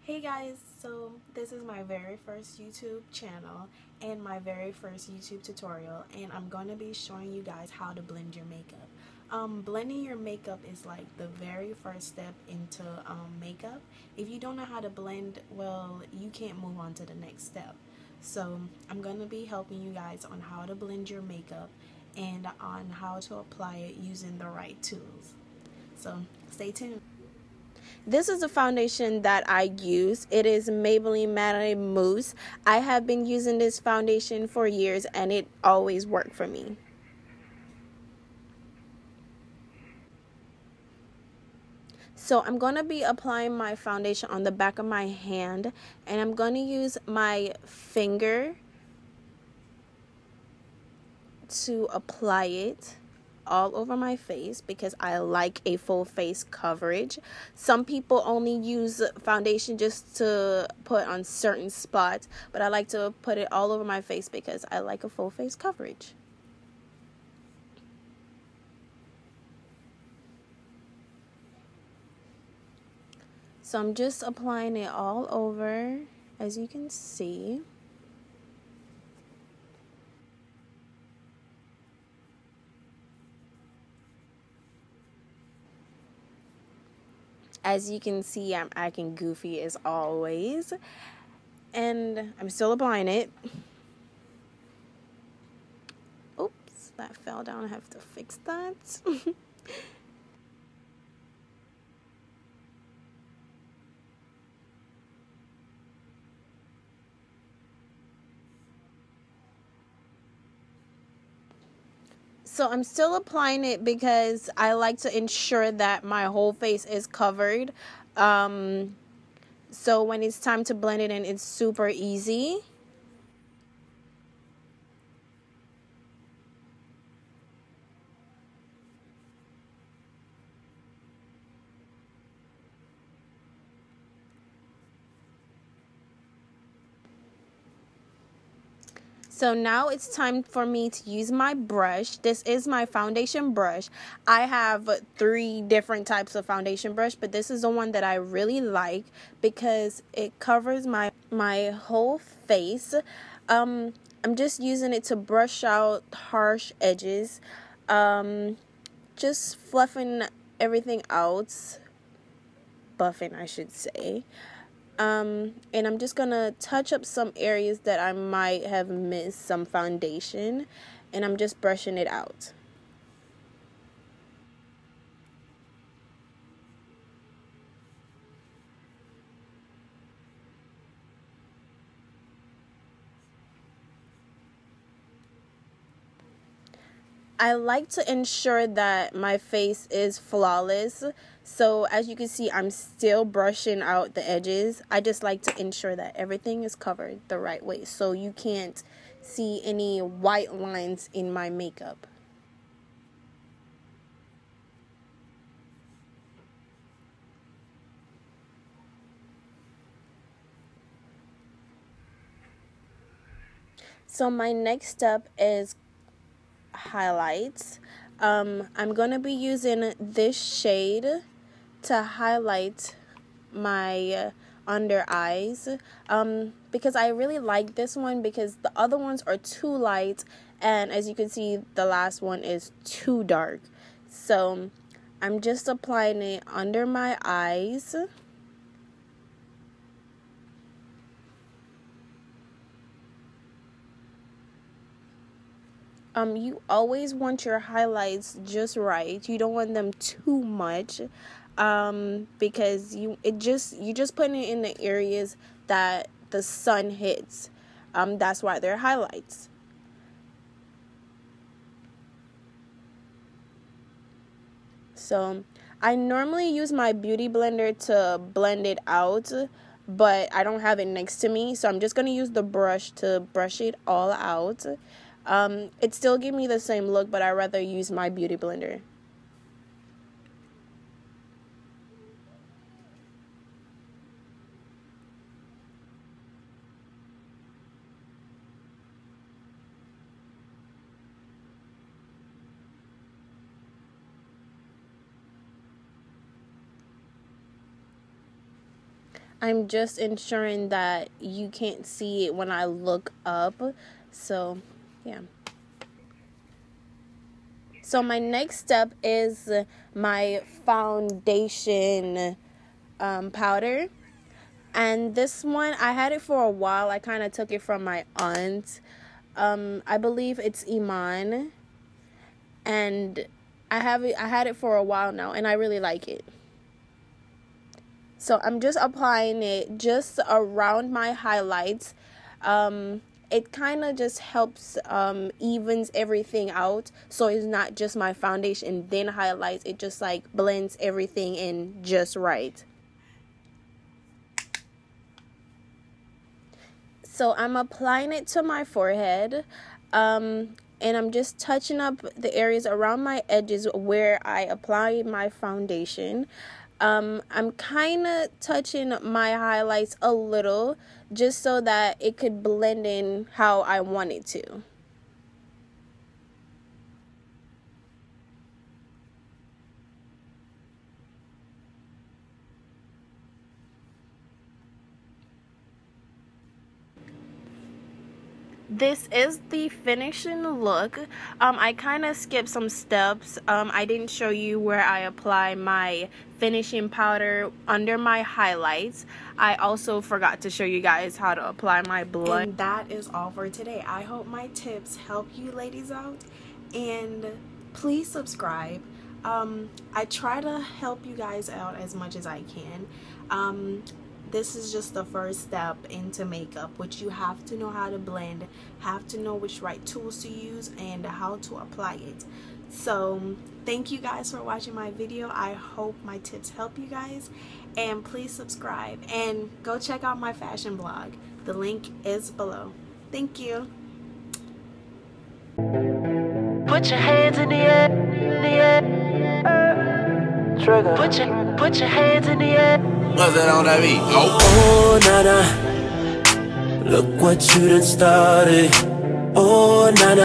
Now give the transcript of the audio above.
Hey guys, so this is my very first YouTube channel and my very first YouTube tutorial, and I'm going to be showing you guys how to blend your makeup. Blending your makeup is like the very first step into makeup. If you don't know how to blend, well, you can't move on to the next step. So I'm going to be helping you guys on how to blend your makeup and on how to apply it using the right tools. So stay tuned. This is the foundation that I use. It is Maybelline Matte Mousse. I have been using this foundation for years and it always worked for me. So I'm going to be applying my foundation on the back of my hand, and I'm going to use my finger to apply it all over my face because I like a full face coverage. Some people only use foundation just to put on certain spots, but I like to put it all over my face because I like a full face coverage. So I'm just applying it all over, as you can see. As you can see, I'm acting goofy as always, and I'm still applying it. Oops, that fell down. I have to fix that. So I'm still applying it because I like to ensure that my whole face is covered. So when it's time to blend it in, it's super easy. So now it's time for me to use my brush. This is my foundation brush. I have 3 different types of foundation brush, but this is the one that I really like because it covers my whole face. I'm just using it to brush out harsh edges. Just fluffing everything out. Buffing, I should say. And I'm just gonna touch up some areas that I might have missed some foundation, and I'm just brushing it out. I like to ensure that my face is flawless. So as you can see, I'm still brushing out the edges. I just like to ensure that everything is covered the right way so you can't see any white lines in my makeup. So my next step is highlights. I'm going to be using this shade to highlight my under eyes because I really like this one because the other ones are too light, and as you can see, the last one is too dark. So I'm just applying it under my eyes. You always want your highlights just right. You don't want them too much, because you just putting it in the areas that the sun hits. That's why they're highlights. So I normally use my beauty blender to blend it out, but I don't have it next to me, so I'm just going to use the brush to brush it all out. It still give me the same look, but I'd rather use my beauty blender. I'm just ensuring that you can't see it when I look up. So, yeah. So my next step is my foundation powder. And this one, I had it for a while. I kind of took it from my aunt. I believe it's Iman. And I had it for a while now, and I really like it. So I'm just applying it just around my highlights. It kind of just helps evens everything out, so it's not just my foundation then highlights. It just like blends everything in just right. So I'm applying it to my forehead, and I'm just touching up the areas around my edges where I apply my foundation. I'm kind of touching my highlights a little just so that it could blend in how I want it to. This is the finishing look. I kind of skipped some steps. I didn't show you where I apply my finishing powder under my highlights. I also forgot to show you guys how to apply my blush. And that is all for today. I hope my tips help you ladies out, and please subscribe. I try to help you guys out as much as I can. This is just the first step into makeup, which you have to know how to blend, have to know which right tools to use, and how to apply it. So thank you guys for watching my video. I hope my tips help you guys, and please subscribe and go check out my fashion blog. The link is below. Thank you. Put your hands in the air, in the air. Trigger. Put your hands in the air. What's that on that beat? Oh, nana, look what you done started. Oh, nana.